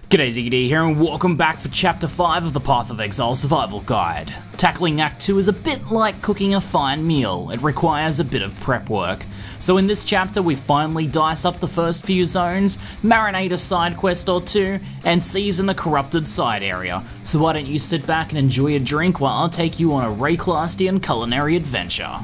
G'day, ZiggyD here, and welcome back for Chapter 5 of the Path of Exile Survival Guide. Tackling Act 2 is a bit like cooking a fine meal. It requires a bit of prep work. So in this chapter, we finally dice up the first few zones, marinate a side quest or two, and season a corrupted side area. So why don't you sit back and enjoy a drink while I'll take you on a Rayclastian culinary adventure.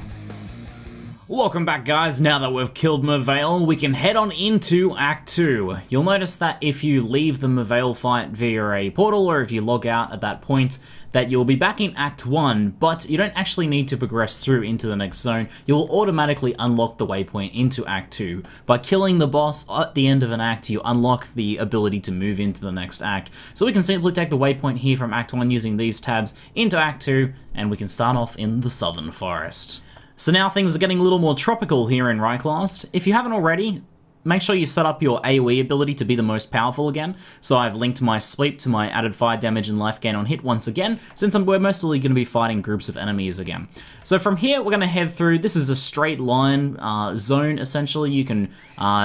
Welcome back, guys. Now that we've killed Mervale, we can head on into Act 2. You'll notice that if you leave the Mervale fight via a portal, or if you log out at that point, that you'll be back in Act 1, but you don't actually need to progress through into the next zone. You'll automatically unlock the waypoint into Act 2. By killing the boss at the end of an act, you unlock the ability to move into the next act. So we can simply take the waypoint here from Act 1 using these tabs into Act 2, and we can start off in the Southern Forest. So now things are getting a little more tropical here in Rayclast. If you haven't already, make sure you set up your AoE ability to be the most powerful again. So I've linked my sleep to my added fire damage and life gain on hit once again, since we're mostly going to be fighting groups of enemies again. So from here, we're going to head through. This is a straight line zone, essentially. You can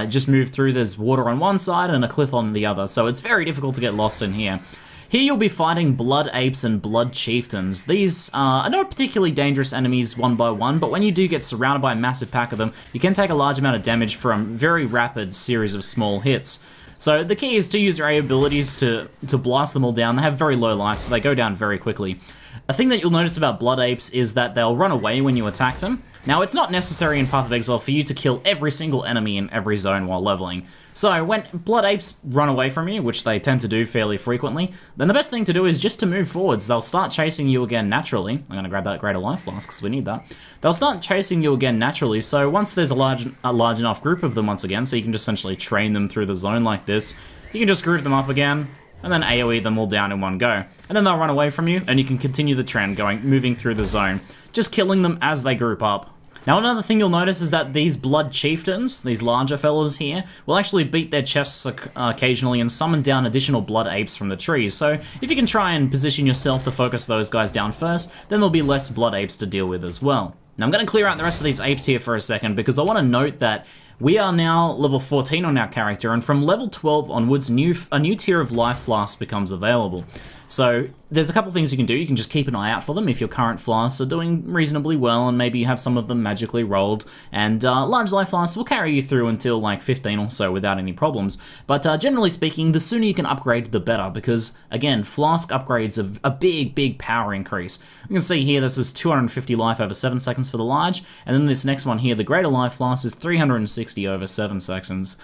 just move through. There's water on one side and a cliff on the other, so it's very difficult to get lost in here. Here you'll be fighting Blood Apes and Blood Chieftains. These are not particularly dangerous enemies one by one, but when you do get surrounded by a massive pack of them, you can take a large amount of damage from very rapid series of small hits. So the key is to use your A abilities to blast them all down. They have very low life, so they go down very quickly. A thing that you'll notice about Blood Apes is that they'll run away when you attack them. Now, it's not necessary in Path of Exile for you to kill every single enemy in every zone while leveling. So when Blood Apes run away from you, which they tend to do fairly frequently, then the best thing to do is just to move forwards. They'll start chasing you again naturally. I'm going to grab that Greater Life Flask because we need that. They'll start chasing you again naturally, so once there's a large enough group of them once again, so you can just essentially train them through the zone like this, you can just group them up again, and then AoE them all down in one go. And then they'll run away from you, and you can continue the trend moving through the zone, just killing them as they group up. Now, another thing you'll notice is that these Blood Chieftains, these larger fellas here, will actually beat their chests occasionally and summon down additional Blood Apes from the trees. So if you can try and position yourself to focus those guys down first, then there'll be less Blood Apes to deal with as well. Now, I'm going to clear out the rest of these apes here for a second because I want to note that we are now level 14 on our character, and from level 12 onwards, a new tier of life flasks becomes available. So there's a couple things you can do. You can just keep an eye out for them if your current flasks are doing reasonably well, and maybe you have some of them magically rolled, and large life flasks will carry you through until like 15 or so without any problems. But generally speaking, the sooner you can upgrade, the better, because again, flask upgrades are a big power increase. You can see here this is 250 life over 7 seconds for the large, and then this next one here, the greater life flask, is 360 over 7 seconds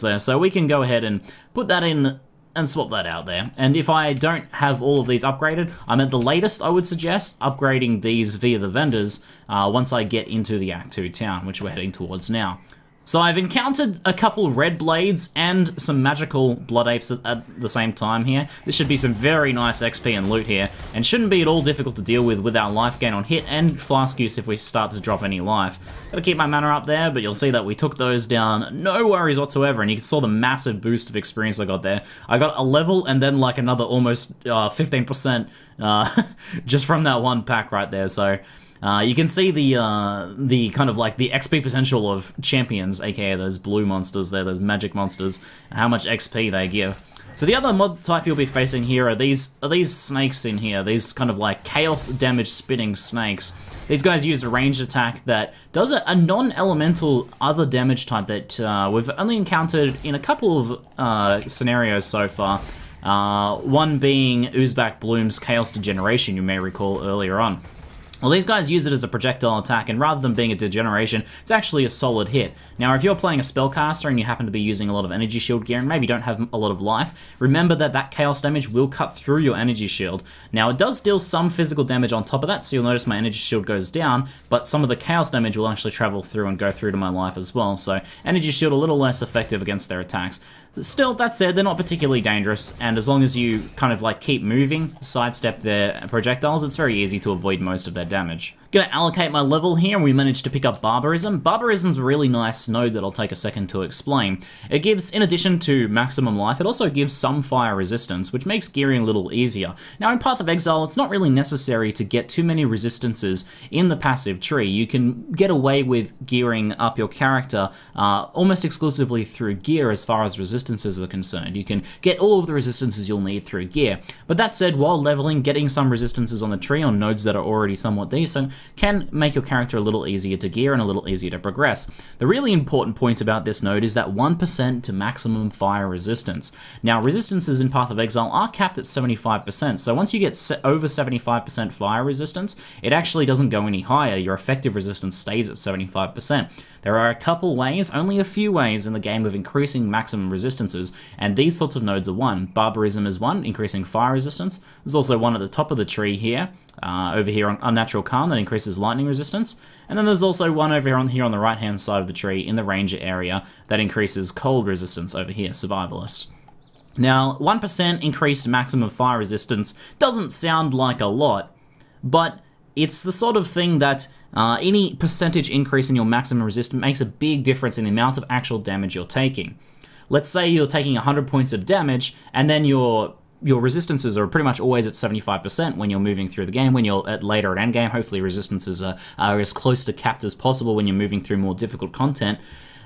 there. So we can go ahead and put that in and swap that out there. And if I don't have all of these upgraded, I'm at the latest, I would suggest upgrading these via the vendors once I get into the Act 2 town, which we're heading towards now. So I've encountered a couple red blades and some magical blood apes at the same time here. This should be some very nice XP and loot here, and shouldn't be at all difficult to deal with our life gain on hit and flask use if we start to drop any life. Gotta keep my mana up there, but you'll see that we took those down, no worries whatsoever, and you saw the massive boost of experience I got there. I got a level and then like another almost 15% just from that one pack right there, so you can see the kind of like the XP potential of champions, aka those blue monsters there, those magic monsters, and how much XP they give. So the other mob type you'll be facing here are these snakes in here, these kind of like chaos damage spitting snakes. These guys use a ranged attack that does a non-elemental other damage type that we've only encountered in a couple of scenarios so far. One being Uzbek Bloom's Chaos Degeneration, you may recall earlier on. Well, these guys use it as a projectile attack, and rather than being a degeneration, it's actually a solid hit. Now, if you're playing a spellcaster and you happen to be using a lot of energy shield gear and maybe don't have a lot of life, remember that that chaos damage will cut through your energy shield. Now, it does deal some physical damage on top of that, so you'll notice my energy shield goes down, but some of the chaos damage will actually travel through and go through to my life as well, so energy shield a little less effective against their attacks. Still, that said, they're not particularly dangerous, and as long as you kind of like keep moving, sidestep their projectiles, it's very easy to avoid most of their damage. Gonna allocate my level here, and we managed to pick up Barbarism. Barbarism's a really nice node that I'll take a second to explain. It gives, in addition to maximum life, it also gives some fire resistance, which makes gearing a little easier. Now in Path of Exile, it's not really necessary to get too many resistances in the passive tree. You can get away with gearing up your character almost exclusively through gear as far as resistances are concerned. You can get all of the resistances you'll need through gear. But that said, while leveling, getting some resistances on the tree on nodes that are already somewhat decent can make your character a little easier to gear and a little easier to progress. The really important point about this node is that 1% to maximum fire resistance. Now, resistances in Path of Exile are capped at 75%, so once you get over 75% fire resistance, it actually doesn't go any higher. Your effective resistance stays at 75%. There are a couple ways, only a few ways in the game of increasing maximum resistances, and these sorts of nodes are one. Barbarism is one, increasing fire resistance. There's also one at the top of the tree here, over here on Unnatural Calm, that increases lightning resistance. And then there's also one over here on the right-hand side of the tree in the Ranger area that increases cold resistance over here, Survivalist. Now, 1% increased maximum fire resistance doesn't sound like a lot, but it's the sort of thing that any percentage increase in your maximum resistance makes a big difference in the amount of actual damage you're taking. Let's say you're taking 100 points of damage, and then your resistances are pretty much always at 75% when you're moving through the game. When you're later at endgame, hopefully resistances are as close to capped as possible when you're moving through more difficult content.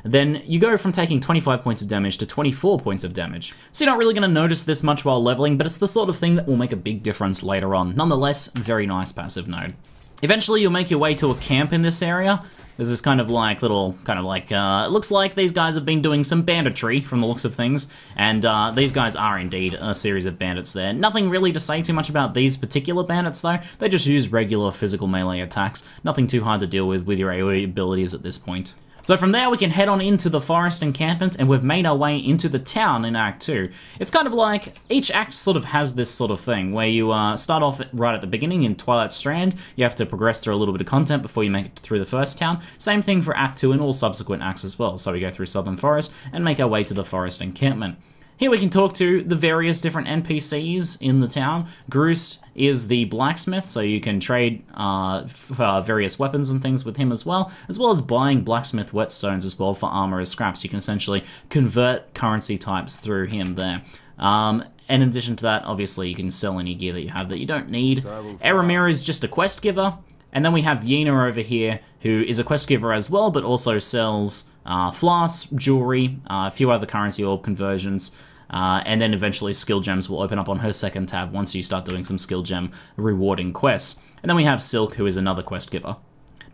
Then you go from taking 25 points of damage to 24 points of damage. So you're not really going to notice this much while leveling, but it's the sort of thing that will make a big difference later on. Nonetheless, very nice passive node. Eventually you'll make your way to a camp in this area. There's this kind of like little, it looks like these guys have been doing some banditry from the looks of things, and these guys are indeed a series of bandits there. Nothing really to say too much about these particular bandits though, they just use regular physical melee attacks, nothing too hard to deal with your AoE abilities at this point. So from there we can head on into the forest encampment, and we've made our way into the town in Act 2. It's kind of like, each act sort of has this sort of thing, where you start off right at the beginning in Twilight Strand, you have to progress through a little bit of content before you make it through the first town. Same thing for Act 2 and all subsequent acts as well, so we go through Southern Forest and make our way to the forest encampment. Here we can talk to the various different NPCs in the town. Groost is the blacksmith, so you can trade various weapons and things with him as well as buying blacksmith whetstones as well for armor as scraps. You can essentially convert currency types through him there. And in addition to that, obviously you can sell any gear that you have that you don't need. Aramir is just a quest giver. And then we have Yena over here, who is a quest giver as well, but also sells flasks, jewelry, a few other currency orb conversions, and then eventually skill gems will open up on her second tab once you start doing some skill gem rewarding quests. And then we have Silk, who is another quest giver.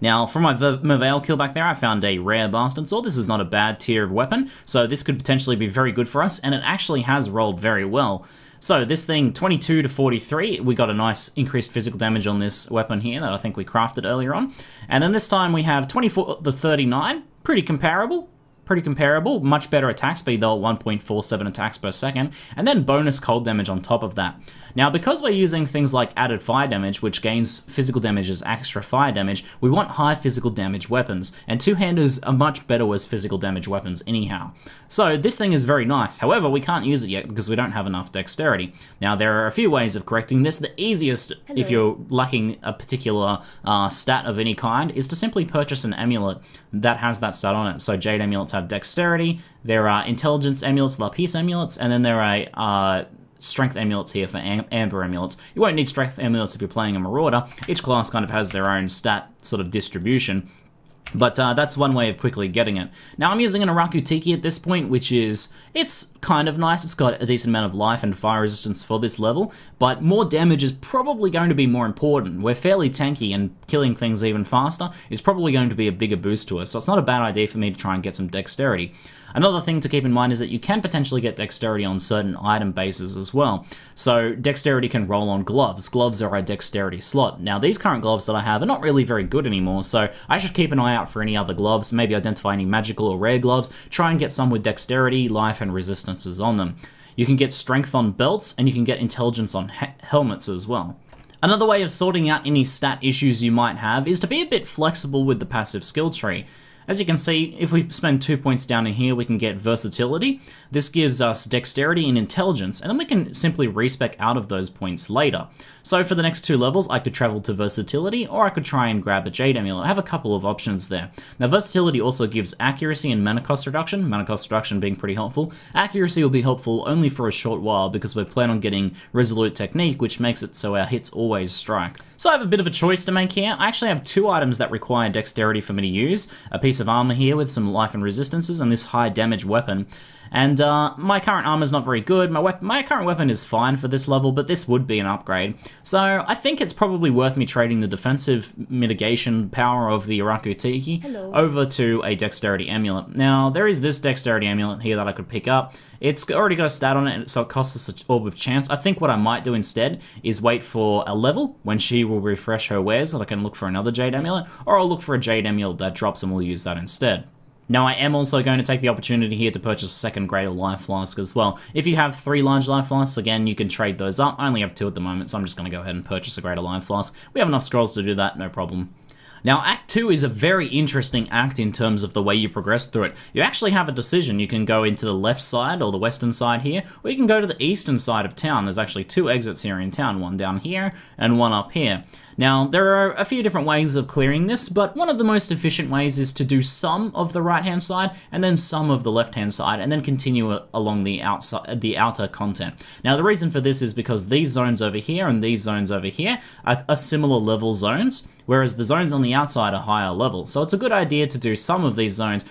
Now, for my Merveil kill back there, I found a rare bastard sword. This is not a bad tier of weapon, so this could potentially be very good for us, and it actually has rolled very well. So this thing, 22 to 43, we got a nice increased physical damage on this weapon here that I think we crafted earlier on. And then this time we have 24 to 39, pretty comparable. Much better attack speed though at 1.47 attacks per second, and then bonus cold damage on top of that. Now, because we're using things like added fire damage, which gains physical damage as extra fire damage, we want high physical damage weapons, and two-handers are much better as physical damage weapons anyhow. So this thing is very nice, however, we can't use it yet because we don't have enough dexterity. Now, there are a few ways of correcting this. The easiest, if you're lacking a particular stat of any kind, is to simply purchase an amulet that has that stat on it. So Jade amulets have dexterity, there are intelligence amulets, lapis amulets, and then there are strength amulets here for amber amulets. You won't need strength amulets if you're playing a marauder. Each class kind of has their own stat sort of distribution. But that's one way of quickly getting it. Now I'm using an Araku Tiki at this point, which is, it's kind of nice. It's got a decent amount of life and fire resistance for this level, but more damage is probably going to be more important. We're fairly tanky, and killing things even faster is probably going to be a bigger boost to us, so it's not a bad idea for me to try and get some dexterity. Another thing to keep in mind is that you can potentially get dexterity on certain item bases as well. So dexterity can roll on gloves. Gloves are a dexterity slot. Now these current gloves that I have are not really very good anymore, so I should keep an eye out for any other gloves, maybe identify any magical or rare gloves, try and get some with dexterity, life, and resistances on them. You can get strength on belts, and you can get intelligence on helmets as well. Another way of sorting out any stat issues you might have is to be a bit flexible with the passive skill tree. As you can see, if we spend 2 points down in here, we can get versatility. This gives us dexterity and intelligence, and then we can simply respec out of those points later. So for the next 2 levels, I could travel to versatility, or I could try and grab a Jade Amulet. I have a couple of options there. Now versatility also gives accuracy and mana cost reduction being pretty helpful. Accuracy will be helpful only for a short while because we plan on getting Resolute Technique, which makes it so our hits always strike. So I have a bit of a choice to make here. I actually have 2 items that require dexterity for me to use. A piece of armor here with some life and resistances, and this high damage weapon. And my current armor is not very good. My current weapon is fine for this level, but this would be an upgrade. So I think it's probably worth me trading the defensive mitigation power of the Irakutiki over to a dexterity amulet. Now, there is this dexterity amulet here that I could pick up. It's already got a stat on it, so it costs us an orb of chance. I think what I might do instead is wait for a level when she will refresh her wares, so I can look for another Jade Amulet, or I'll look for a Jade Amulet that drops and we'll use that instead. Now, I am also going to take the opportunity here to purchase a second Greater Life Flask as well. If you have 3 large Life Flasks, again, you can trade those up. I only have 2 at the moment, so I'm just going to go ahead and purchase a Greater Life Flask. We have enough scrolls to do that, no problem. Now, Act 2 is a very interesting act in terms of the way you progress through it. You actually have a decision. You can go into the left side, or the western side here, or you can go to the eastern side of town. There's actually 2 exits here in town, one down here and one up here. Now, there are a few different ways of clearing this, but one of the most efficient ways is to do some of the right-hand side and then some of the left-hand side, and then continue along the outer content. Now, the reason for this is because these zones over here and these zones over here are similar level zones, whereas the zones on the outside are higher level. So it's a good idea to do some of these zones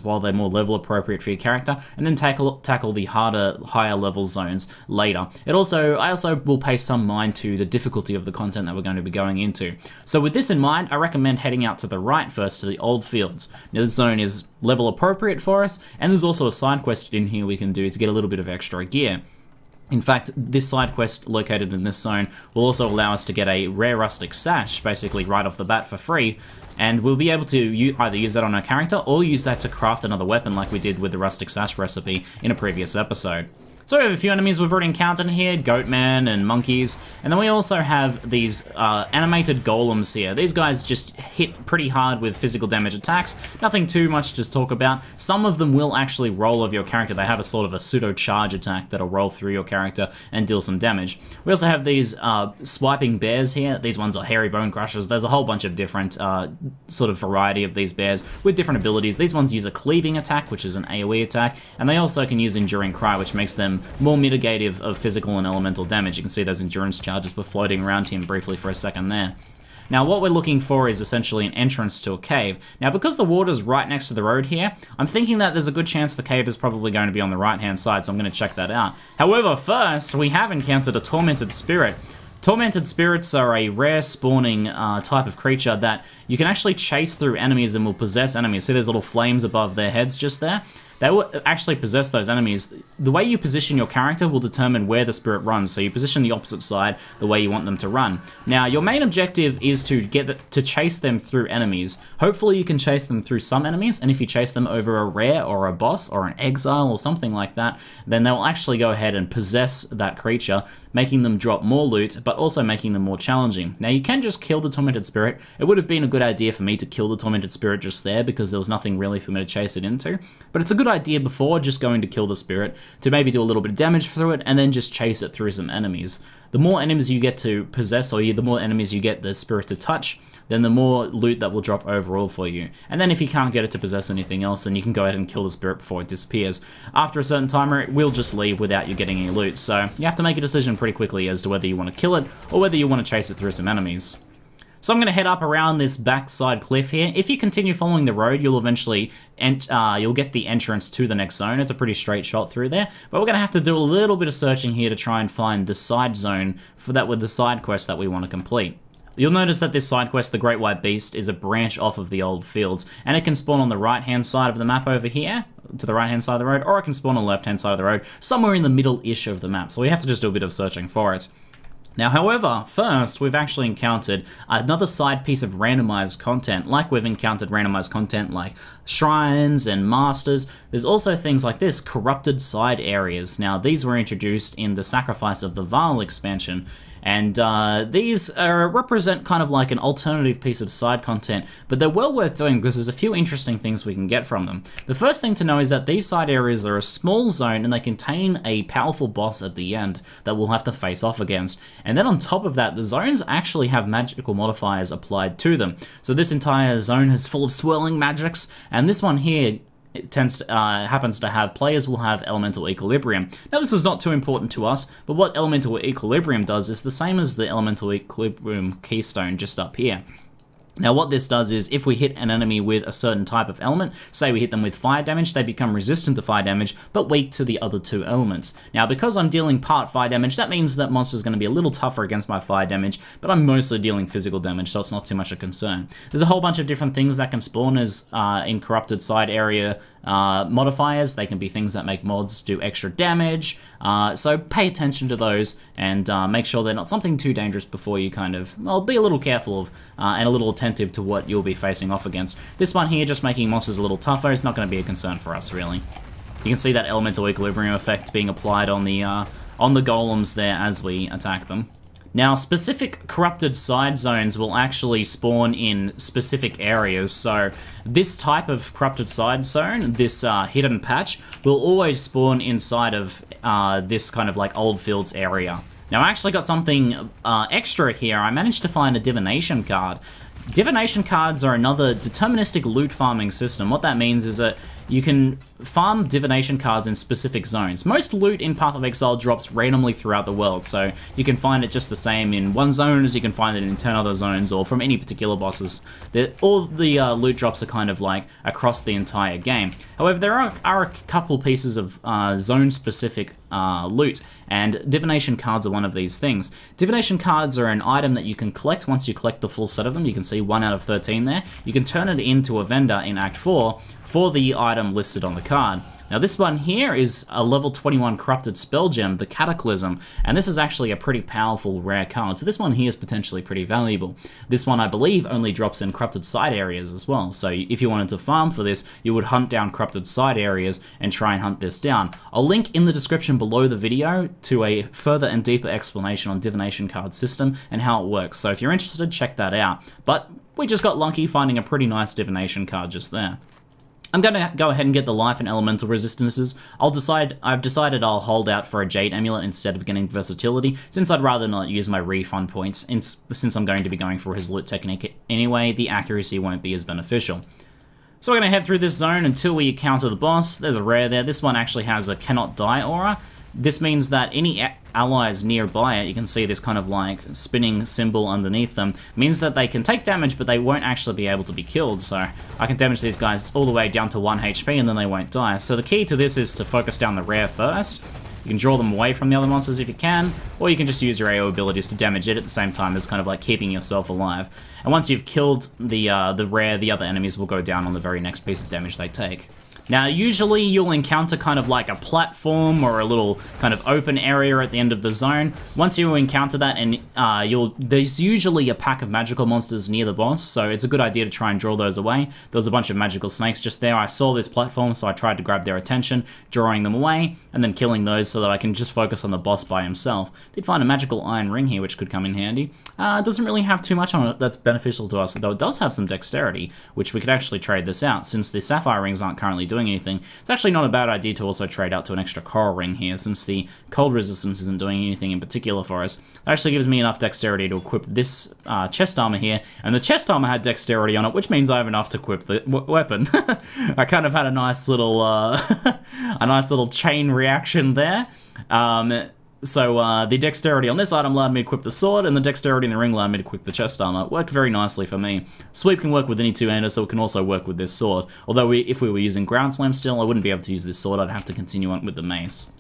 while they're more level appropriate for your character, and then tackle the harder, higher level zones later. I also will pay some mind to the difficulty of the content that we're going to be going into. So with this in mind, I recommend heading out to the right first to the Old Fields. Now this zone is level appropriate for us, and there's also a side quest in here we can do to get a little bit of extra gear. In fact, this side quest located in this zone will also allow us to get a rare rustic sash, basically right off the bat for free, and we'll be able to either use that on our character or use that to craft another weapon like we did with the rustic sash recipe in a previous episode. So we have a few enemies we've already encountered here, Goatmen and monkeys, and then we also have these animated golems here. These guys just hit pretty hard with physical damage attacks, nothing too much to talk about. Some of them will actually roll over your character. They have a sort of a pseudo-charge attack that'll roll through your character and deal some damage. We also have these swiping bears here. These ones are hairy bone crushers. There's a whole bunch of different sort of variety of these bears with different abilities. These ones use a cleaving attack, which is an AoE attack, and they also can use Enduring Cry, which makes them more mitigative of physical and elemental damage. You can see those endurance charges were floating around him briefly for a second there. Now what we're looking for is essentially an entrance to a cave. Now because the water's right next to the road here, I'm thinking that there's a good chance the cave is probably going to be on the right hand side, so I'm going to check that out. However, first we have encountered a Tormented Spirit. Tormented Spirits are a rare spawning type of creature that you can actually chase through enemies and will possess enemies. See there's little flames above their heads just there? They will actually possess those enemies. The way you position your character will determine where the spirit runs, so you position the opposite side the way you want them to run. Now, your main objective is to chase them through enemies. Hopefully you can chase them through some enemies, and if you chase them over a rare or a boss or an exile or something like that, then they'll actually go ahead and possess that creature, making them drop more loot, but also making them more challenging. Now, you can just kill the Tormented Spirit. It would have been a good idea for me to kill the Tormented Spirit just there, because there was nothing really for me to chase it into, but it's a good idea before just going to kill the spirit to maybe do a little bit of damage through it and then just chase it through some enemies. The more enemies you get to possess, or the more enemies you get the spirit to touch, then the more loot that will drop overall for you. And then if you can't get it to possess anything else, then you can go ahead and kill the spirit before it disappears. After a certain timer, it will just leave without you getting any loot, so you have to make a decision pretty quickly as to whether you want to kill it or whether you want to chase it through some enemies. So I'm going to head up around this backside cliff here. If you continue following the road, you'll eventually you'll get the entrance to the next zone. It's a pretty straight shot through there, but we're going to have to do a little bit of searching here to try and find the side zone for that with the side quest that we want to complete. You'll notice that this side quest, the Great White Beast, is a branch off of the Old Fields, and it can spawn on the right-hand side of the map over here, to the right-hand side of the road, or it can spawn on the left-hand side of the road, somewhere in the middle-ish of the map, so we have to just do a bit of searching for it. Now, however, first, we've actually encountered another side piece of randomized content, like we've encountered randomized content like shrines and masters. There's also things like this, corrupted side areas. Now, these were introduced in the Sacrifice of the Vaal expansion, and these represent kind of like an alternative piece of side content, but they're well worth doing because there's a few interesting things we can get from them. The first thing to know is that these side areas are a small zone and they contain a powerful boss at the end that we'll have to face off against. And then on top of that, the zones actually have magical modifiers applied to them. So this entire zone is full of swirling magics, and this one here, it happens to have, players will have elemental equilibrium. Now this is not too important to us, but what elemental equilibrium does is the same as the elemental equilibrium keystone just up here. Now what this does is, if we hit an enemy with a certain type of element, say we hit them with fire damage, they become resistant to fire damage, but weak to the other two elements. Now because I'm dealing part fire damage, that means that monster's going to be a little tougher against my fire damage, but I'm mostly dealing physical damage, so it's not too much a concern. There's a whole bunch of different things that can spawn as in corrupted side area modifiers. They can be things that make mods do extra damage, so pay attention to those and make sure they're not something too dangerous before you kind of, well, be a little careful of and a little attentive to what you'll be facing off against. This one here, just making monsters a little tougher, is not going to be a concern for us, really. You can see that elemental equilibrium effect being applied on the golems there as we attack them. Now, specific corrupted side zones will actually spawn in specific areas, so this type of corrupted side zone, this hidden patch, will always spawn inside of this kind of like old fields area. Now, I actually got something extra here. I managed to find a Divination card. Divination cards are another deterministic loot farming system. What that means is that you can farm divination cards in specific zones. Most loot in Path of Exile drops randomly throughout the world, so you can find it just the same in one zone as you can find it in 10 other zones, or from any particular bosses. All the loot drops are kind of like across the entire game. However, there are a couple pieces of zone-specific loot, and divination cards are one of these things. Divination cards are an item that you can collect once you collect the full set of them. You can see 1 out of 13 there. You can turn it into a vendor in Act 4 for the item listed on the card. Now this one here is a level 21 corrupted spell gem, the Cataclysm, and this is actually a pretty powerful rare card, so this one here is potentially pretty valuable. This one, I believe, only drops in corrupted side areas as well, so if you wanted to farm for this, you would hunt down corrupted side areas and try and hunt this down. I'll link in the description below the video to a further and deeper explanation on Divination Card system and how it works, so if you're interested, check that out. But we just got lucky finding a pretty nice Divination card just there. I'm going to go ahead and get the life and elemental resistances. I've decided I'll hold out for a Jade Amulet instead of getting versatility, since I'd rather not use my refund points, and since I'm going to be going for his loot technique anyway, the accuracy won't be as beneficial. So we're going to head through this zone until we encounter the boss. There's a rare there. This one actually has a cannot die aura. This means that any allies nearby it, you can see this kind of like spinning symbol underneath them, means that they can take damage, but they won't actually be able to be killed. So I can damage these guys all the way down to 1 HP and then they won't die. So the key to this is to focus down the rare first. You can draw them away from the other monsters if you can, or you can just use your AO abilities to damage it at the same time as kind of like keeping yourself alive. And once you've killed the rare, the other enemies will go down on the very next piece of damage they take. Now, usually you'll encounter kind of like a platform or a little kind of open area at the end of the zone. Once you encounter that, and there's usually a pack of magical monsters near the boss, so it's a good idea to try and draw those away. There was a bunch of magical snakes just there. I saw this platform, so I tried to grab their attention, drawing them away, and then killing those so that I can just focus on the boss by himself. Did find a magical iron ring here, which could come in handy. It doesn't really have too much on it that's beneficial to us, though it does have some dexterity, which we could actually trade this out. Since the sapphire rings aren't currently doing anything, it's actually not a bad idea to also trade out to an extra coral ring here, since the cold resistance isn't doing anything in particular for us. It actually gives me enough dexterity to equip this chest armor here, and the chest armor had dexterity on it, which means I have enough to equip the weapon. I kind of had a nice little chain reaction there. So the dexterity on this item allowed me to equip the sword, and the dexterity in the ring allowed me to equip the chest armor. It worked very nicely for me. Sweep can work with any two-hander, so it can also work with this sword. Although if we were using ground slam still, I wouldn't be able to use this sword. I'd have to continue on with the mace.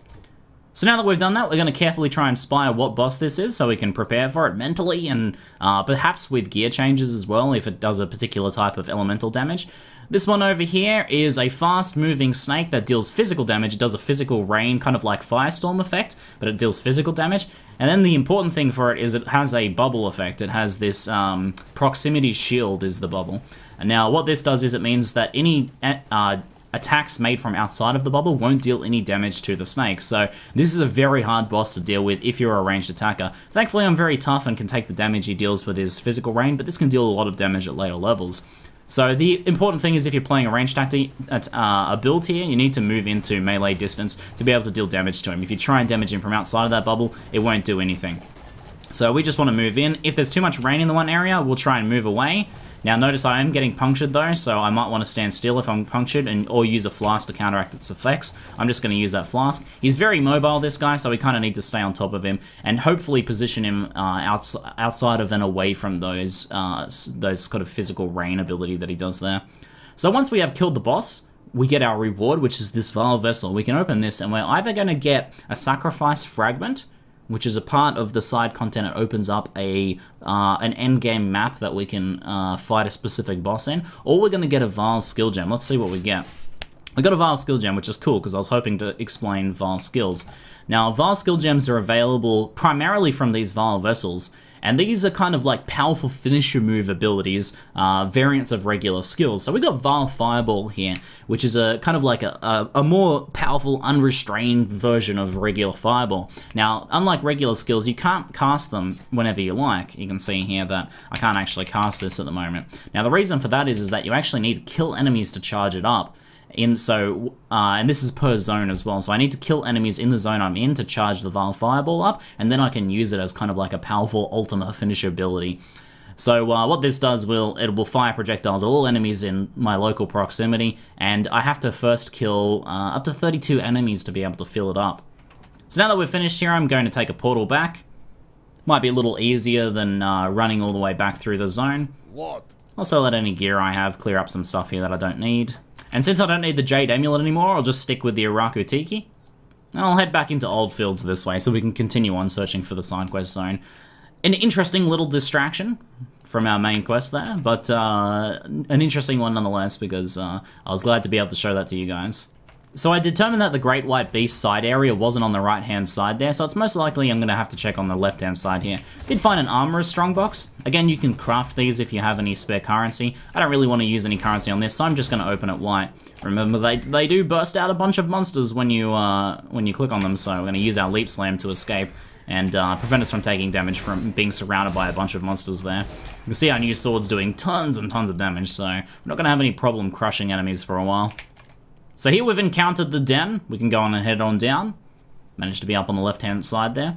So now that we've done that, we're going to carefully try and spy what boss this is so we can prepare for it mentally, and perhaps with gear changes as well if it does a particular type of elemental damage. This one over here is a fast-moving snake that deals physical damage. It does a physical rain, kind of like Firestorm effect, but it deals physical damage. And then the important thing for it is it has a bubble effect. It has this proximity shield is the bubble. And now what this does is it means that any attacks made from outside of the bubble won't deal any damage to the snake. So this is a very hard boss to deal with if you're a ranged attacker. Thankfully, I'm very tough and can take the damage he deals with his physical rain, but this can deal a lot of damage at later levels. So the important thing is if you're playing a ranged a build here, you need to move into melee distance to be able to deal damage to him. If you try and damage him from outside of that bubble, it won't do anything. So we just want to move in. If there's too much rain in the one area, we'll try and move away. Now notice I am getting punctured though, so I might want to stand still if I'm punctured or use a flask to counteract its effects. I'm just going to use that flask. He's very mobile, this guy, so we kind of need to stay on top of him and hopefully position him outside of and away from those kind of physical rain ability that he does there. So once we have killed the boss, we get our reward, which is this Vile Vessel. We can open this and we're either going to get a sacrifice fragment, which is a part of the side content. It opens up an endgame map that we can fight a specific boss in, or we're going to get a Vile Skill Gem. Let's see what we get. We got a Vile Skill Gem, which is cool, because I was hoping to explain Vile Skills. Now, Vile Skill Gems are available primarily from these Vile Vessels, and these are kind of like powerful finisher move abilities, variants of regular skills. So we got Vile Fireball here, which is a kind of like a more powerful, unrestrained version of regular Fireball. Now, unlike regular skills, you can't cast them whenever you like. You can see here that I can't actually cast this at the moment. Now, the reason for that is that you actually need to kill enemies to charge it up. And this is per zone as well, so I need to kill enemies in the zone I'm in to charge the Vile Fireball up, and then I can use it as kind of like a powerful ultimate finisher ability. So what this does, it will fire projectiles at all enemies in my local proximity, and I have to first kill up to 32 enemies to be able to fill it up. So now that we're finished here, I'm going to take a portal back. Might be a little easier than running all the way back through the zone. Also let any gear I have clear up some stuff here that I don't need. And since I don't need the Jade Amulet anymore, I'll just stick with the Iraku Tiki. And I'll head back into Old Fields this way so we can continue on searching for the side quest zone. An interesting little distraction from our main quest there, but an interesting one nonetheless, because I was glad to be able to show that to you guys. So I determined that the Great White Beast side area wasn't on the right-hand side there, so it's most likely I'm going to have to check on the left-hand side here. Did find an Armorer's Strongbox. Again, you can craft these if you have any spare currency. I don't really want to use any currency on this, so I'm just going to open it white. Remember, they do burst out a bunch of monsters when you click on them, so we're going to use our Leap Slam to escape and prevent us from taking damage from being surrounded by a bunch of monsters there. You can see our new sword's doing tons and tons of damage, so we're not going to have any problem crushing enemies for a while. So here we've encountered the den. We can go on and head on down. Managed to be up on the left-hand side there.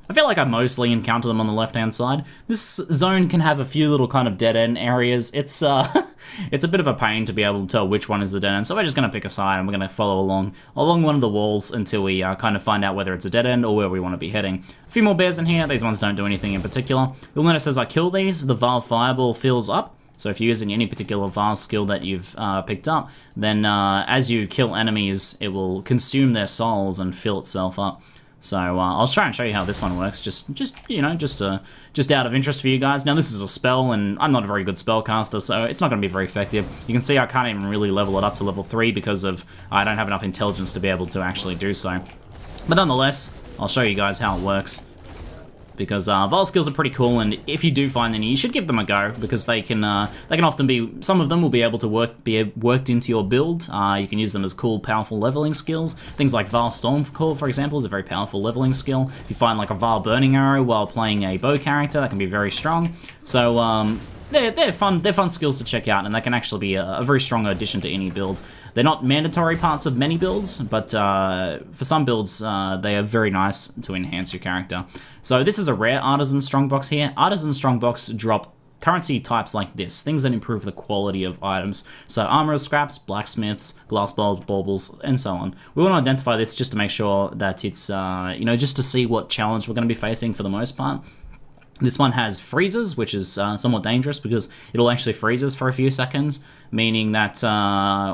I feel like I mostly encounter them on the left-hand side. This zone can have a few little kind of dead-end areas. It's it's a bit of a pain to be able to tell which one is the dead end, so we're just going to pick a side and we're going to follow along one of the walls until we kind of find out whether it's a dead end or where we want to be heading. A few more bears in here. These ones don't do anything in particular. You'll notice as I kill these, the Vile Fireball fills up. So if you're using any particular Vile skill that you've picked up, then as you kill enemies, it will consume their souls and fill itself up. So I'll try and show you how this one works, just out of interest for you guys. Now this is a spell, and I'm not a very good spellcaster, so it's not going to be very effective. You can see I can't even really level it up to level 3 because I don't have enough intelligence to be able to actually do so. But nonetheless, I'll show you guys how it works. Because Vile skills are pretty cool, and if you do find any, you should give them a go, because they can often be, some of them will be able to be worked into your build. You can use them as cool, powerful leveling skills. Things like Vile Stormcall, for example, is a very powerful leveling skill. If you find like a Vile Burning Arrow while playing a bow character, that can be very strong. So they're fun skills to check out, and they can actually be a very strong addition to any build. They're not mandatory parts of many builds, but for some builds, they are very nice to enhance your character. So this is a rare Artisan Strongbox here. Artisan Strongbox drop currency types like this, things that improve the quality of items. So armorers, scraps, blacksmiths, glass bulbs, baubles, and so on. We want to identify this just to make sure that it's, just to see what challenge we're going to be facing for the most part. This one has freezes, which is somewhat dangerous because it'll actually freeze us for a few seconds, meaning that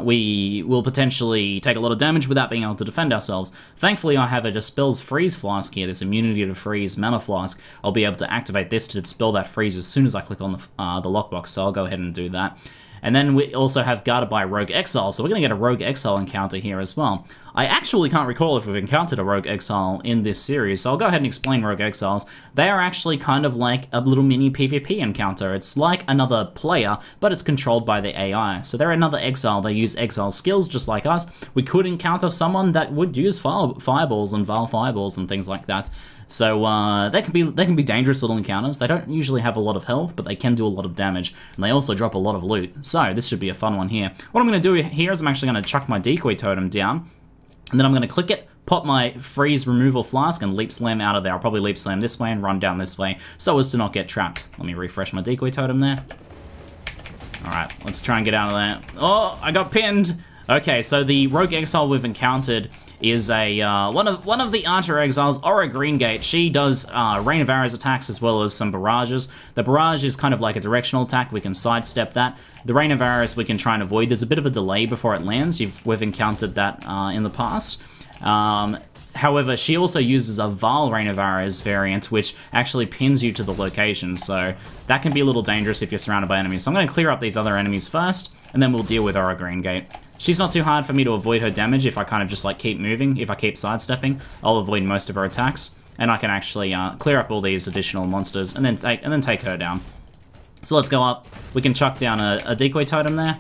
we will potentially take a lot of damage without being able to defend ourselves. Thankfully, I have a Dispels Freeze Flask here, this immunity to freeze mana flask. I'll be able to activate this to dispel that freeze as soon as I click on the lockbox, so I'll go ahead and do that. And then we also have guarded by Rogue Exile, so we're going to get a Rogue Exile encounter here as well. I actually can't recall if we've encountered a Rogue Exile in this series, so I'll go ahead and explain Rogue Exiles. They are actually kind of like a little mini PvP encounter. It's like another player, but it's controlled by the AI. So they're another Exile. They use Exile skills just like us. We could encounter someone that would use fireballs and Vile Fireballs and things like that. So they can be dangerous little encounters. They don't usually have a lot of health, but they can do a lot of damage, and they also drop a lot of loot. So this should be a fun one here. What I'm going to do here is I'm actually going to chuck my decoy totem down, and then I'm going to click it, pop my freeze removal flask, and leap slam out of there. I'll probably leap slam this way and run down this way so as to not get trapped. Let me refresh my decoy totem there. Alright, let's try and get out of there. Oh, I got pinned! Okay, so the Rogue Exile we've encountered is a one of the Archer Exiles, Aura Greengate. She does Rain of Arrows attacks as well as some barrages. The barrage is kind of like a directional attack. We can sidestep that. The Rain of Arrows we can try and avoid. There's a bit of a delay before it lands. We've encountered that in the past. However, she also uses a Vile Rain of Arrows variant, which actually pins you to the location, so that can be a little dangerous if you're surrounded by enemies. So I'm going to clear up these other enemies first, and then we'll deal with Aura Greengate. She's not too hard for me to avoid her damage if I kind of just like keep moving. If I keep sidestepping, I'll avoid most of her attacks, and I can actually clear up all these additional monsters and then take her down. So let's go up. We can chuck down a decoy totem there,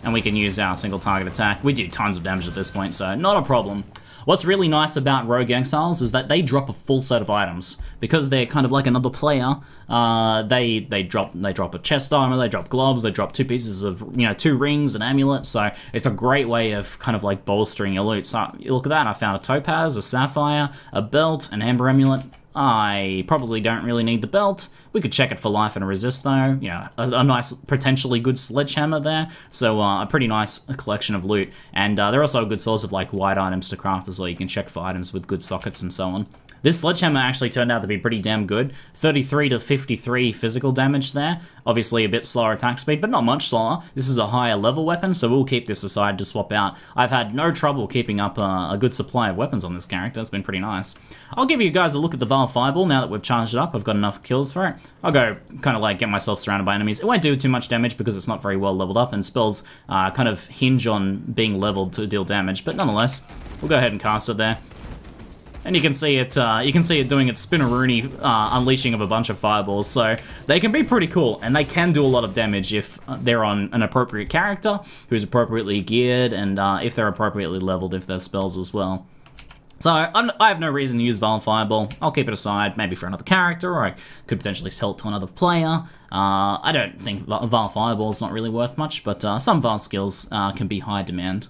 and we can use our single target attack. We do tons of damage at this point, so not a problem. What's really nice about Rogue Exiles is that they drop a full set of items. Because they're kind of like another player, they drop a chest armor, they drop gloves, they drop 2 pieces of, 2 rings, an amulet, so it's a great way of kind of like bolstering your loot. So you look at that, I found a topaz, a sapphire, a belt, an amber amulet. I probably don't really need the belt. We could check it for life and a resist though. A nice, potentially good sledgehammer there. So a pretty nice collection of loot. And they're also a good source of like white items to craft as well. You can check for items with good sockets and so on. This sledgehammer actually turned out to be pretty damn good. 33 to 53 physical damage there. Obviously a bit slower attack speed, but not much slower. This is a higher level weapon, so we'll keep this aside to swap out. I've had no trouble keeping up a good supply of weapons on this character. It's been pretty nice. I'll give you guys a look at the Vile Fireball now that we've charged it up. I've got enough kills for it. I'll go kind of like get myself surrounded by enemies. It won't do too much damage because it's not very well leveled up, and spells kind of hinge on being leveled to deal damage, but nonetheless, we'll go ahead and cast it there. And you can see it doing its Spinneroonie unleashing of a bunch of fireballs, so they can be pretty cool, and they can do a lot of damage if they're on an appropriate character, who's appropriately geared, and if they're appropriately leveled if they're spells as well. So I have no reason to use Vile Fireball. I'll keep it aside, maybe for another character, or I could potentially sell it to another player. I don't think Vile Fireball is not really worth much, but some Vile skills can be high demand.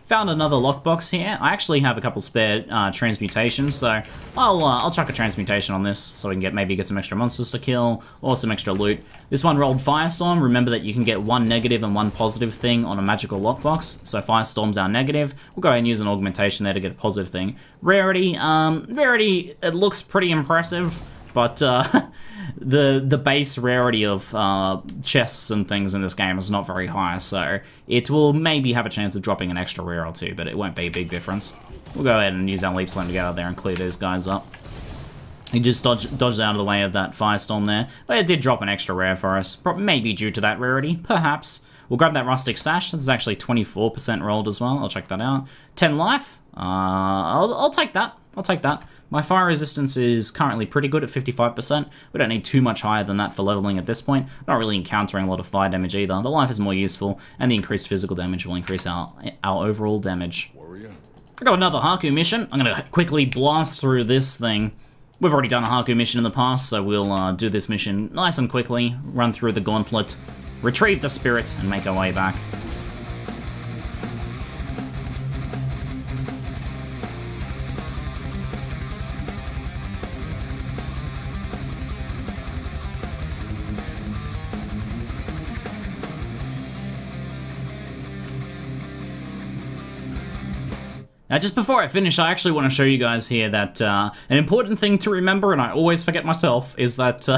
Found another lockbox here. I actually have a couple spare transmutations, so I'll chuck a transmutation on this so we can maybe get some extra monsters to kill or some extra loot. This one rolled Firestorm. Remember that you can get 1 negative and 1 positive thing on a magical lockbox. So Firestorm's our negative. We'll go ahead and use an augmentation there to get a positive thing. Rarity, it looks pretty impressive, but the base rarity of chests and things in this game is not very high, so it will maybe have a chance of dropping an extra rare or 2, but it won't be a big difference. We'll go ahead and use our leap slam to get out there and clear these guys up. He just dodged out of the way of that firestorm there, but it did drop an extra rare for us, maybe due to that rarity, perhaps. We'll grab that rustic sash. This is actually 24% rolled as well. I'll check that out. 10 life. I'll take that. I'll take that. My fire resistance is currently pretty good at 55%. We don't need too much higher than that for leveling at this point. Not really encountering a lot of fire damage either. The life is more useful, and the increased physical damage will increase our overall damage. I got another Haku mission. I'm gonna quickly blast through this thing. We've already done a Haku mission in the past, so we'll do this mission nice and quickly, run through the gauntlet, retrieve the spirit, and make our way back. Now, just before I finish, I actually want to show you guys here that an important thing to remember, and I always forget myself, is that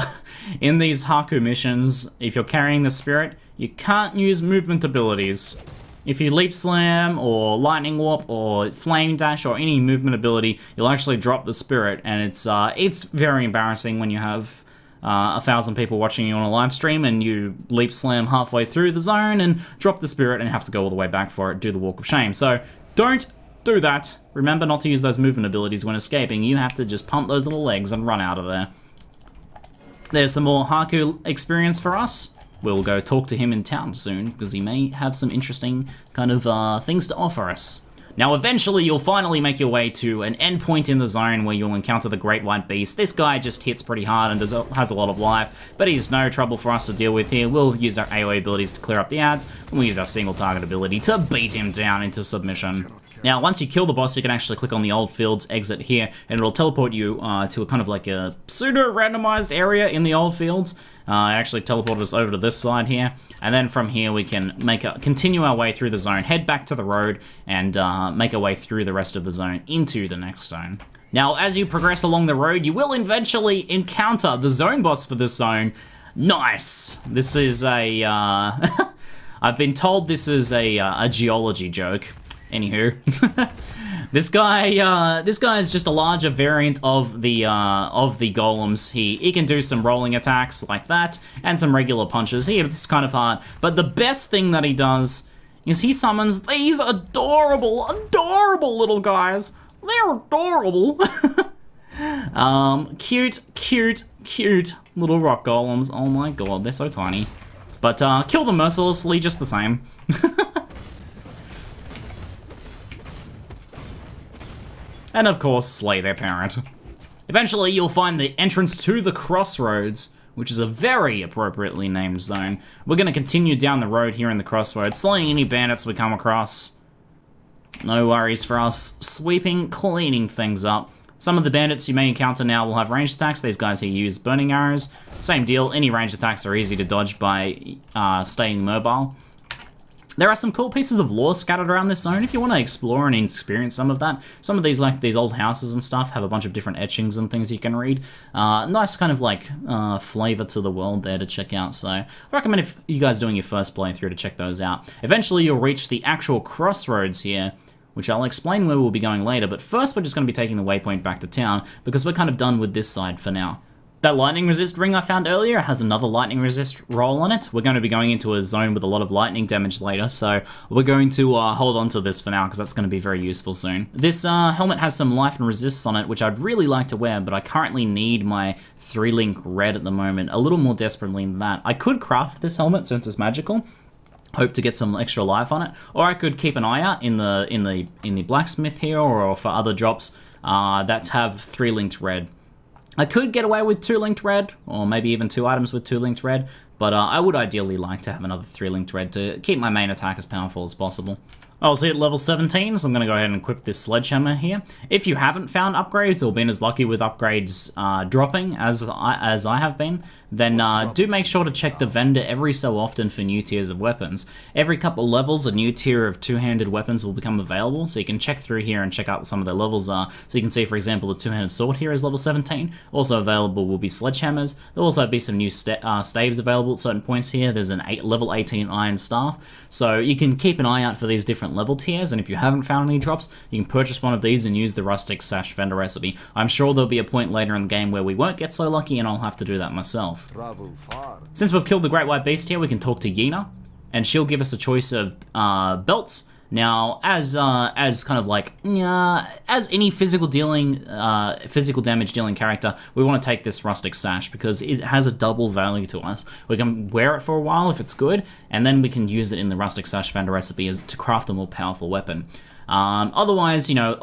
in these Haku missions, if you're carrying the spirit, you can't use movement abilities. If you leap slam, or lightning warp, or flame dash, or any movement ability, you'll actually drop the spirit, and it's very embarrassing when you have 1,000 people watching you on a live stream and you leap slam halfway through the zone and drop the spirit and have to go all the way back for it, do the walk of shame. So don't do that. Remember not to use those movement abilities when escaping. You have to just pump those little legs and run out of there. There's some more Haku experience for us. We'll go talk to him in town soon because he may have some interesting kind of things to offer us. Now, eventually, you'll finally make your way to an endpoint in the zone where you'll encounter the Great White Beast. This guy just hits pretty hard and has a lot of life, but he's no trouble for us to deal with here. We'll use our AoE abilities to clear up the ads, and we'll use our single target ability to beat him down into submission. Now, once you kill the boss, you can actually click on the Old Fields exit here, and it'll teleport you to a kind of like a pseudo-randomized area in the Old Fields. It actually teleported us over to this side here, and then from here we can continue our way through the zone, head back to the road, and make our way through the rest of the zone into the next zone. Now, as you progress along the road, you will eventually encounter the zone boss for this zone. Nice! This is a... I've been told this is a geology joke. Anywho, this guy is just a larger variant of the golems. He can do some rolling attacks like that and some regular punches. It's kind of hard, but the best thing that he does is he summons these adorable little guys. They're adorable. Cute little rock golems. Oh my god, they're so tiny. But kill them mercilessly just the same. And of course, slay their parent. Eventually, you'll find the entrance to the Crossroads, which is a very appropriately named zone. We're gonna continue down the road here in the Crossroads, slaying any bandits we come across. No worries for us, sweeping, cleaning things up. Some of the bandits you may encounter now will have ranged attacks. These guys here use burning arrows. Same deal, any ranged attacks are easy to dodge by staying mobile. There are some cool pieces of lore scattered around this zone if you want to explore and experience some of that. Some of these, like these old houses and stuff, have a bunch of different etchings and things you can read. Nice kind of like flavor to the world there to check out. So I recommend if you guys doing your first playthrough to check those out. Eventually you'll reach the actual crossroads here, which I'll explain where we'll be going later. But first we're just going to be taking the waypoint back to town because we're kind of done with this side for now. That lightning resist ring I found earlier has another lightning resist roll on it. We're going to be going into a zone with a lot of lightning damage later, so we're going to hold on to this for now because that's going to be very useful soon. This helmet has some life and resists on it, which I'd really like to wear, but I currently need my 3-link red at the moment, a little more desperately than that. I could craft this helmet since it's magical. Hope to get some extra life on it, or I could keep an eye out in the blacksmith here or for other drops that have 3-linked red. I could get away with 2-linked red, or maybe even 2 items with 2-linked red, but I would ideally like to have another 3-linked red to keep my main attack as powerful as possible. I was at level 17, so I'm going to go ahead and equip this sledgehammer here. If you haven't found upgrades or been as lucky with upgrades dropping as I have been, then do make sure to check the vendor every so often for new tiers of weapons. Every couple levels, a new tier of 2-handed weapons will become available, so you can check through here and check out what some of their levels are. So you can see, for example, the 2-handed sword here is level 17. Also available will be sledgehammers. There'll also be some new staves available at certain points here. There's an level 18 iron staff, so you can keep an eye out for these different level tiers, and if you haven't found any drops, you can purchase one of these and use the rustic sash vendor recipe. I'm sure there'll be a point later in the game where we won't get so lucky and I'll have to do that myself. Since we've killed the Great White Beast here, we can talk to Yena, and she'll give us a choice of belts. Now, as kind of like, as any physical damage dealing character, we want to take this rustic sash because it has a double value to us. We can wear it for a while if it's good, and then we can use it in the rustic sash vendor recipe to craft a more powerful weapon. Otherwise, you know,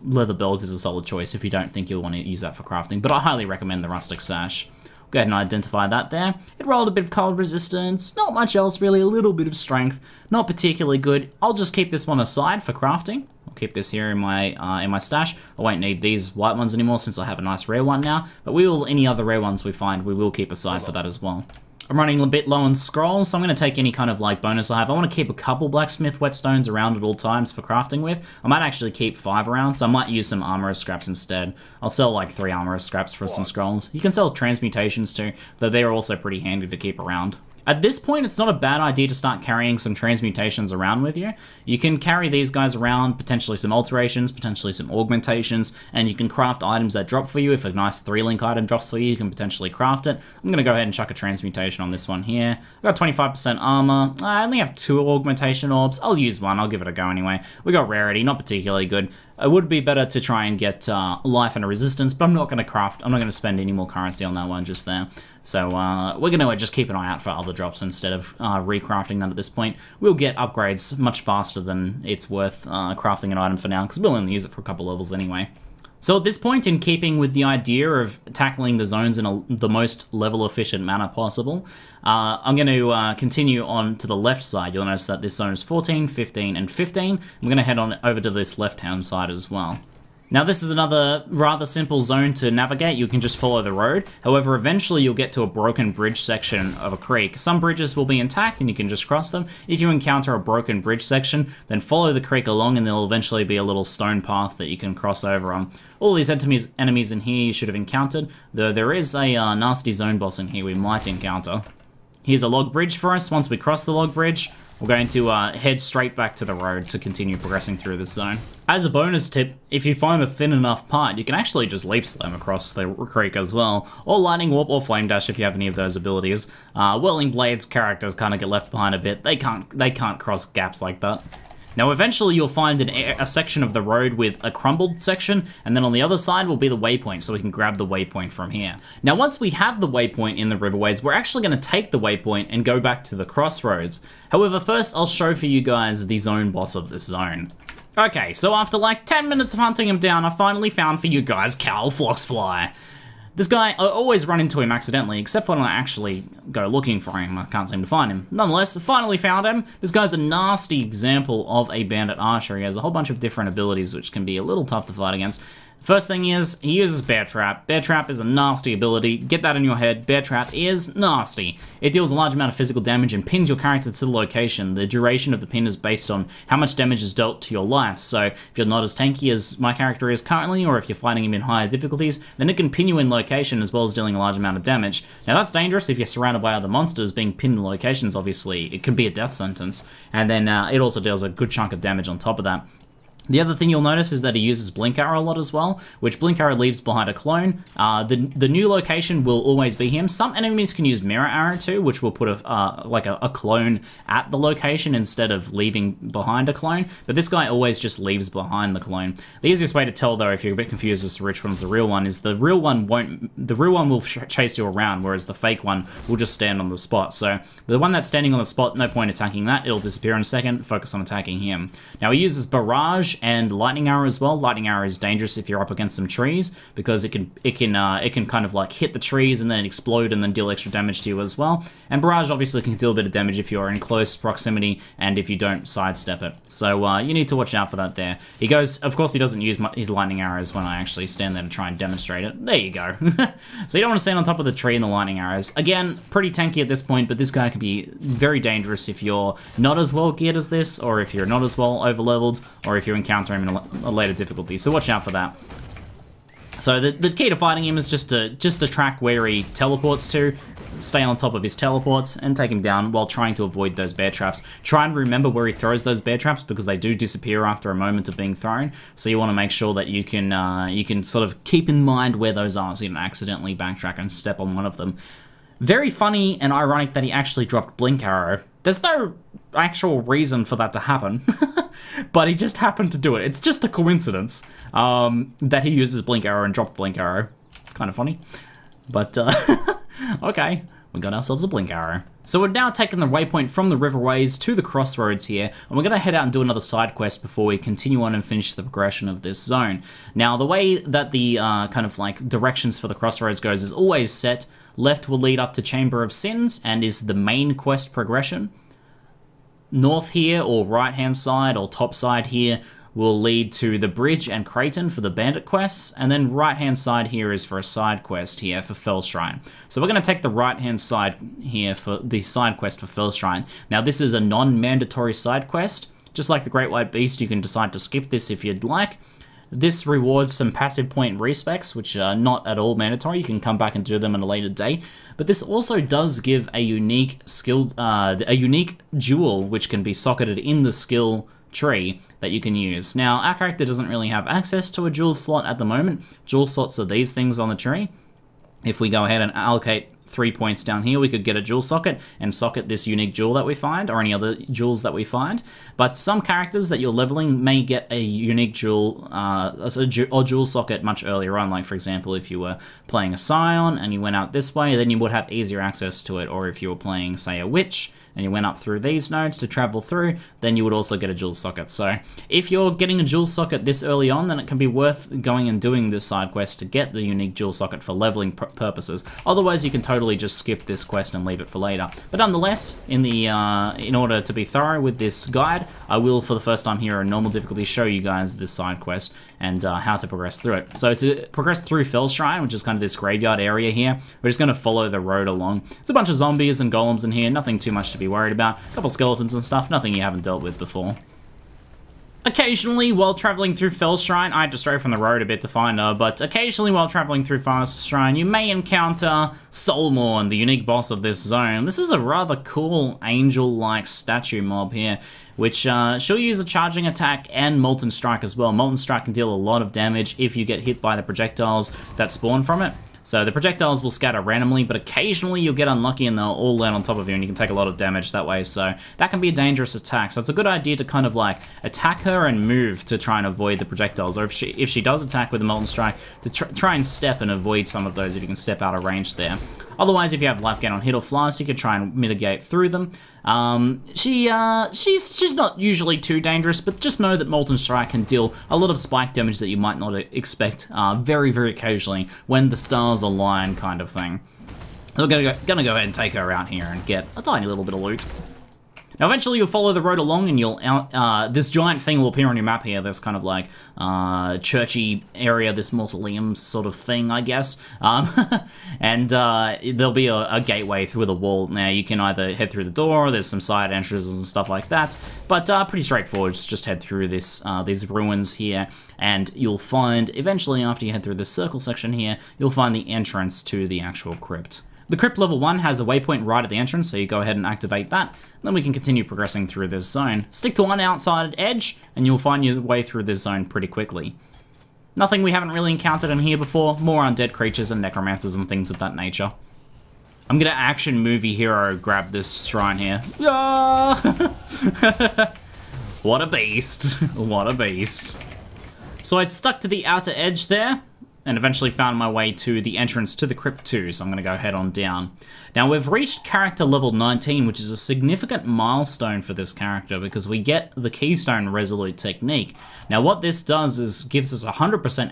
leather belt is a solid choice if you don't think you'll want to use that for crafting, but I highly recommend the rustic sash. Go ahead and identify that there. It rolled a bit of cold resistance, not much else really, a little bit of strength, not particularly good. I'll just keep this one aside for crafting. I'll keep this here in my stash. I won't need these white ones anymore since I have a nice rare one now, but any other rare ones we find, we will keep aside for that as well. I'm running a bit low on scrolls, so I'm going to take any kind of like bonus I have. I want to keep a couple blacksmith whetstones around at all times for crafting with. I might actually keep 5 around, so I might use some armorer's scraps instead. I'll sell like 3 armorer's scraps for some scrolls. You can sell transmutations too, though they're also pretty handy to keep around. At this point, it's not a bad idea to start carrying some transmutations around with you. You can carry these guys around, potentially some alterations, potentially some augmentations, and you can craft items that drop for you. If a nice 3-link item drops for you, you can potentially craft it. I'm going to go ahead and chuck a transmutation on this one here. I've got 25% armor. I only have 2 augmentation orbs. I'll use one. I'll give it a go anyway. We got rarity, not particularly good. It would be better to try and get life and a resistance, but I'm not going to craft. I'm not going to spend any more currency on that one just there. So we're going to just keep an eye out for other drops instead of recrafting that at this point. We'll get upgrades much faster than it's worth crafting an item for now, because we'll only use it for a couple levels anyway. So at this point, in keeping with the idea of tackling the zones in the most level-efficient manner possible, I'm going to continue on to the left side. You'll notice that this zone is 14, 15, and 15. I'm going to head on over to this left-hand side as well. Now this is another rather simple zone to navigate. You can just follow the road. However, eventually you'll get to a broken bridge section of a creek. Some bridges will be intact and you can just cross them. If you encounter a broken bridge section, then follow the creek along and there'll eventually be a little stone path that you can cross over on. All these enemies in here you should have encountered, though there is a nasty zone boss in here we might encounter. Here's a log bridge for us. Once we cross the log bridge, we're going to head straight back to the road to continue progressing through this zone. As a bonus tip, if you find a thin enough part, you can actually just leap slam across the creek as well, or lightning warp or flame dash if you have any of those abilities. Whirling Blades characters kind of get left behind a bit. They can't cross gaps like that. Now eventually you'll find a section of the road with a crumbled section, and then on the other side will be the waypoint, so we can grab the waypoint from here. Now once we have the waypoint in the Riverways, we're actually going to take the waypoint and go back to the crossroads. However, first I'll show for you guys the zone boss of this zone. Okay, so after like 10 minutes of hunting him down, I finally found for you guys Cal Floxfly. This guy, I always run into him accidentally, except when I actually go looking for him. I can't seem to find him. Nonetheless, I finally found him. This guy's a nasty example of a bandit archer. He has a whole bunch of different abilities which can be a little tough to fight against. First thing is, he uses Bear Trap. Bear Trap is a nasty ability. Get that in your head. Bear Trap is nasty. It deals a large amount of physical damage and pins your character to the location. The duration of the pin is based on how much damage is dealt to your life. So if you're not as tanky as my character is currently, or if you're fighting him in higher difficulties, then it can pin you in location as well as dealing a large amount of damage. Now that's dangerous if you're surrounded by other monsters. Being pinned in locations, obviously, it can be a death sentence. And then it also deals a good chunk of damage on top of that. The other thing you'll notice is that he uses Blink Arrow a lot as well, which Blink Arrow leaves behind a clone. The new location will always be him. Some enemies can use Mirror Arrow too, which will put a clone at the location instead of leaving behind a clone, but this guy always just leaves behind the clone. The easiest way to tell though, if you're a bit confused as to which one's the real one, is the real one will chase you around, whereas the fake one will just stand on the spot. So the one that's standing on the spot, no point attacking that, it'll disappear in a second, focus on attacking him. Now he uses Barrage and Lightning Arrow as well. Lightning Arrow is dangerous if you're up against some trees, because it can kind of like hit the trees and then explode and then deal extra damage to you as well. And Barrage obviously can deal a bit of damage if you're in close proximity and if you don't sidestep it. So you need to watch out for that there. He goes, of course he doesn't use his Lightning Arrows when I actually stand there to try and demonstrate it. There you go. So you don't want to stand on top of the tree in the Lightning Arrows. Again, pretty tanky at this point, but this guy can be very dangerous if you're not as well geared as this, or if you're not as well over-leveled, or if you encounter him in a later difficulty, so watch out for that. So the key to fighting him is just to track where he teleports to, stay on top of his teleports, and take him down while trying to avoid those bear traps. Try and remember where he throws those bear traps, because they do disappear after a moment of being thrown, so you want to make sure that you can sort of keep in mind where those are so you don't accidentally backtrack and step on one of them. Very funny and ironic that he actually dropped Blink Arrow. There's no actual reason for that to happen, but he just happened to do it. It's just a coincidence that he uses Blink Arrow and dropped Blink Arrow. It's kind of funny, but okay, we got ourselves a Blink Arrow. So we're now taking the waypoint from the Riverways to the crossroads here, and we're going to head out and do another side quest before we continue on and finish the progression of this zone. Now, the way that the kind of like directions for the crossroads goes is always set. Left will lead up to Chamber of Sins and is the main quest progression. North here, or right-hand side, or top side here, will lead to the bridge and Creighton for the bandit quests, and then right-hand side here is for a side quest here for Fellshrine. So we're going to take the right-hand side here for the side quest for Fellshrine. Now this is a non-mandatory side quest. Just like the Great White Beast, you can decide to skip this if you'd like. This rewards some passive point respecs, which are not at all mandatory. You can come back and do them at a later date. But this also does give a unique a unique jewel, which can be socketed in the skill tree that you can use. Now, our character doesn't really have access to a jewel slot at the moment. Jewel slots are these things on the tree. If we go ahead and allocate 3 points down here, we could get a jewel socket and socket this unique jewel that we find, or any other jewels that we find. But some characters that you're leveling may get a unique jewel, or jewel socket much earlier on. Like, for example, if you were playing a Scion and you went out this way, then you would have easier access to it. Or if you were playing, say, a Witch, and you went up through these nodes to travel through, then you would also get a jewel socket. So if you're getting a jewel socket this early on, then it can be worth going and doing this side quest to get the unique jewel socket for leveling purposes. Otherwise, you can totally just skip this quest and leave it for later. But nonetheless, in order to be thorough with this guide, I will, for the first time here on normal difficulty, show you guys this side quest and how to progress through it. So to progress through Fellshrine, which is kind of this graveyard area here, we're just going to follow the road along. There's a bunch of zombies and golems in here, nothing too much to be worried about. A couple skeletons and stuff, nothing you haven't dealt with before. Occasionally, while traveling through Fellshrine, I had to stray from the road a bit to find her, but occasionally while traveling through Fellshrine, you may encounter Soulmourne, the unique boss of this zone. This is a rather cool angel-like statue mob here, which she'll use a charging attack and Molten Strike as well. Molten Strike can deal a lot of damage if you get hit by the projectiles that spawn from it. So the projectiles will scatter randomly, but occasionally you'll get unlucky and they'll all land on top of you and you can take a lot of damage that way. So that can be a dangerous attack. So it's a good idea to kind of like attack her and move to try and avoid the projectiles. Or if she does attack with the Molten Strike, to try and step and avoid some of those if you can step out of range there. Otherwise, if you have life gain on hit or flash, you can try and mitigate through them. She's not usually too dangerous, but just know that Molten Strike can deal a lot of spike damage that you might not expect very, very occasionally when the stars align, kind of thing. So we're gonna go ahead and take her out here and get a tiny little bit of loot. Now, eventually you'll follow the road along and you'll this giant thing will appear on your map here, this kind of like churchy area, this mausoleum sort of thing, I guess. And there'll be a gateway through the wall. Now, you can either head through the door, or there's some side entrances and stuff like that, but pretty straightforward, just head through this these ruins here, and you'll find, eventually after you head through the circle section here, you'll find the entrance to the actual crypt. The crypt level 1 has a waypoint right at the entrance, so you go ahead and activate that. Then we can continue progressing through this zone. Stick to one outside edge, and you'll find your way through this zone pretty quickly. Nothing we haven't really encountered in here before, more undead creatures and necromancers and things of that nature. I'm gonna action movie hero grab this shrine here. Ah! What a beast. What a beast. So I'd stuck to the outer edge there, and eventually found my way to the entrance to the crypt 2, so I'm going to go head on down. Now, we've reached character level 19, which is a significant milestone for this character because we get the Keystone Resolute technique. Now, what this does is gives us 100%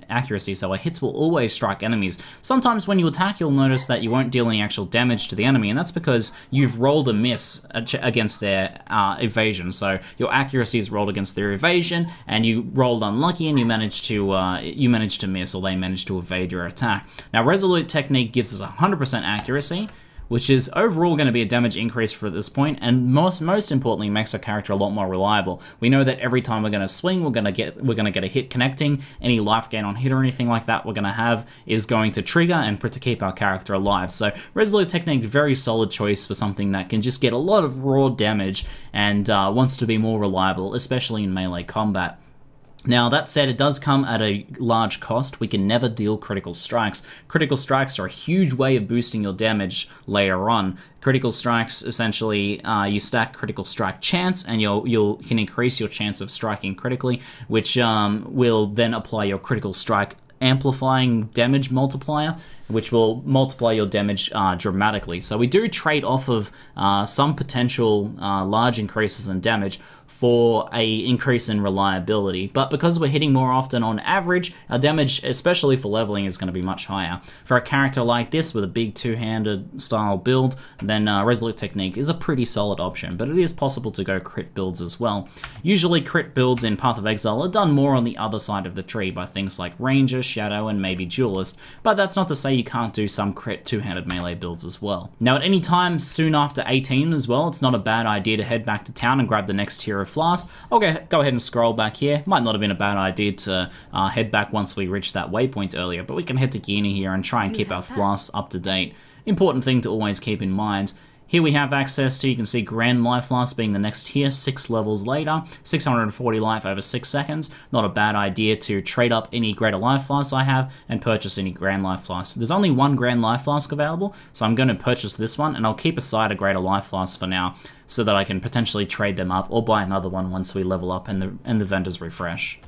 accuracy, so our hits will always strike enemies. Sometimes when you attack, you'll notice that you won't deal any actual damage to the enemy, and that's because you've rolled a miss against their evasion. So your accuracy is rolled against their evasion, and you rolled unlucky, and you managed to miss, or they managed to evade your attack. Now, Resolute technique gives us 100% accuracy, which is overall going to be a damage increase for this point, and most importantly makes our character a lot more reliable. We know that every time we're going to swing, we're going to get a hit connecting. Any life gain on hit or anything like that we're going to have is going to trigger and to keep our character alive. So Resolute technique, very solid choice for something that can just get a lot of raw damage and wants to be more reliable, especially in melee combat. Now, that said, it does come at a large cost. We can never deal critical strikes. Critical strikes are a huge way of boosting your damage later on. Critical strikes, essentially, you stack critical strike chance, and you can increase your chance of striking critically, which will then apply your critical strike amplifying damage multiplier, which will multiply your damage dramatically. So we do trade off of some potential large increases in damage for a increase in reliability, but because we're hitting more often on average, our damage, especially for leveling, is going to be much higher. For a character like this with a big two-handed style build, then Resolute technique is a pretty solid option, but it is possible to go crit builds as well. Usually crit builds in Path of Exile are done more on the other side of the tree by things like Ranger, Shadow, and maybe Duelist, but that's not to say you can't do some crit two-handed melee builds as well. Now, at any time soon after 18 as well, it's not a bad idea to head back to town and grab the next tier of flask. I'll go ahead and scroll back here. Might not have been a bad idea to head back once we reach that waypoint earlier, but we can head to Gina here and try and keep our flasks up to date. Important thing to always keep in mind. Here we have access to, you can see Grand Life Flask being the next tier, 6 levels later, 640 life over 6 seconds. Not a bad idea to trade up any Greater Life Flasks I have and purchase any Grand Life Flasks. There's only one Grand Life Flask available, so I'm going to purchase this one, and I'll keep aside a Greater Life Flask for now, so that I can potentially trade them up or buy another one once we level up and the vendors refresh.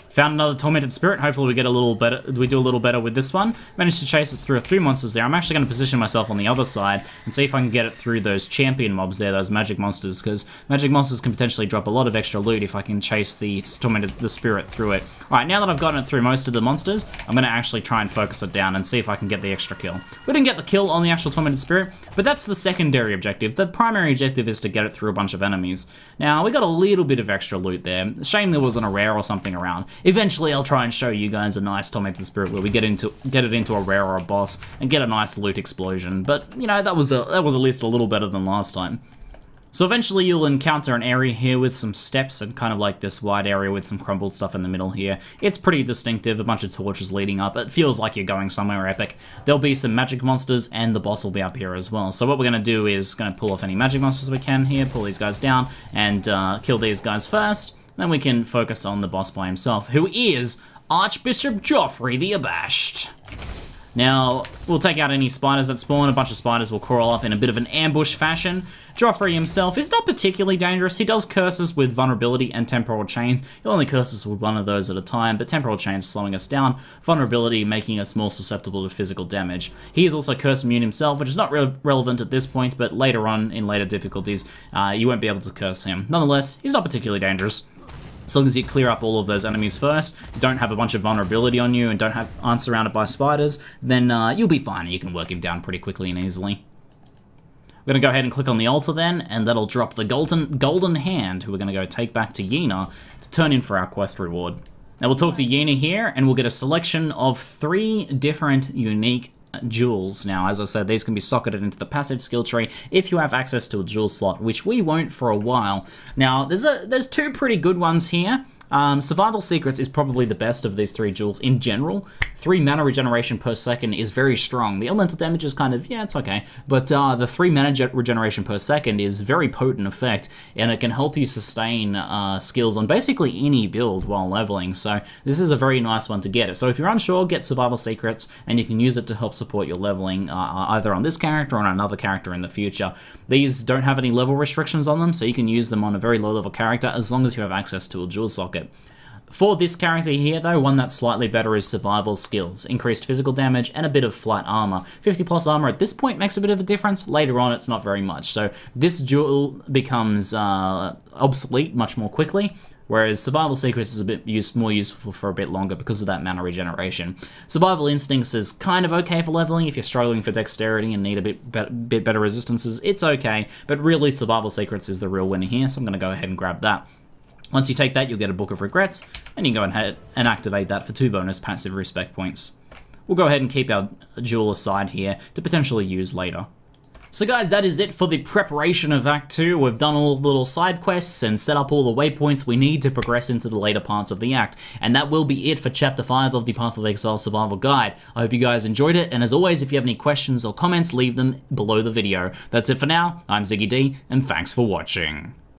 Found another Tormented Spirit. Hopefully we get a little better. We do a little better with this one. Managed to chase it through 3 monsters there. I'm actually going to position myself on the other side and see if I can get it through those champion mobs there, those magic monsters, because magic monsters can potentially drop a lot of extra loot if I can chase the Spirit through it. All right, now that I've gotten it through most of the monsters, I'm going to actually try and focus it down and see if I can get the extra kill. We didn't get the kill on the actual Tormented Spirit, but that's the secondary objective. The primary objective is to get it through a bunch of enemies. Now, we got a little bit of extra loot there. Shame there wasn't a rare or something around. Eventually, I'll try and show you guys a nice Tormented Spirit where we get it into a rare or a boss and get a nice loot explosion. But you know, that was at least a little better than last time. So eventually you'll encounter an area here with some steps and kind of like this wide area with some crumbled stuff in the middle here. It's pretty distinctive, a bunch of torches leading up. It feels like you're going somewhere epic. There'll be some magic monsters and the boss will be up here as well. So what we're going to do is going to pull off any magic monsters we can here, pull these guys down and kill these guys first. Then we can focus on the boss by himself, who is Archbishop Joffrey the Abashed. Now, we'll take out any spiders that spawn. A bunch of spiders will crawl up in a bit of an ambush fashion. Joffrey himself is not particularly dangerous. He does curses with vulnerability and temporal chains. He only curses with one of those at a time, but temporal chains slowing us down, vulnerability making us more susceptible to physical damage. He is also curse immune himself, which is not relevant at this point, but later on, in later difficulties, you won't be able to curse him. Nonetheless, he's not particularly dangerous. As long as you clear up all of those enemies first, don't have a bunch of vulnerability on you, and aren't surrounded by spiders, then you'll be fine and you can work him down pretty quickly and easily. We're going to go ahead and click on the altar then, and that'll drop the golden hand, who we're going to go take back to Yena to turn in for our quest reward. Now we'll talk to Yena here, and we'll get a selection of 3 different unique jewels. Now, as I said, these can be socketed into the passive skill tree if you have access to a jewel slot, which we won't for a while. Now, there's 2 pretty good ones here. Survival Secrets is probably the best of these 3 jewels in general. 3 mana regeneration per second is very strong. The elemental damage is kind of, yeah, it's okay. But the 3 mana regeneration per second is very potent effect, and it can help you sustain skills on basically any build while leveling. So this is a very nice one to get. So if you're unsure, get Survival Secrets, and you can use it to help support your leveling either on this character or on another character in the future. These don't have any level restrictions on them, so you can use them on a very low level character as long as you have access to a jewel socket. For this character here though, one that's slightly better is Survival Skills. Increased physical damage and a bit of flight armor. 50 plus armor at this point makes a bit of a difference. Later on it's not very much. So this jewel becomes obsolete much more quickly, whereas Survival Secrets is a bit more useful for a bit longer because of that mana regeneration. Survival Instincts is kind of okay for leveling if you're struggling for dexterity and need a bit better resistances. It's okay, but really Survival Secrets is the real winner here, so I'm going to go ahead and grab that. Once you take that, you'll get a Book of Regrets, and you can go ahead and activate that for 2 bonus passive respect points. We'll go ahead and keep our jewel aside here to potentially use later. So guys, that is it for the preparation of Act 2. We've done all the little side quests and set up all the waypoints we need to progress into the later parts of the act. And that will be it for Chapter 5 of the Path of Exile Survival Guide. I hope you guys enjoyed it, and as always, if you have any questions or comments, leave them below the video. That's it for now. I'm ZiggyD, and thanks for watching.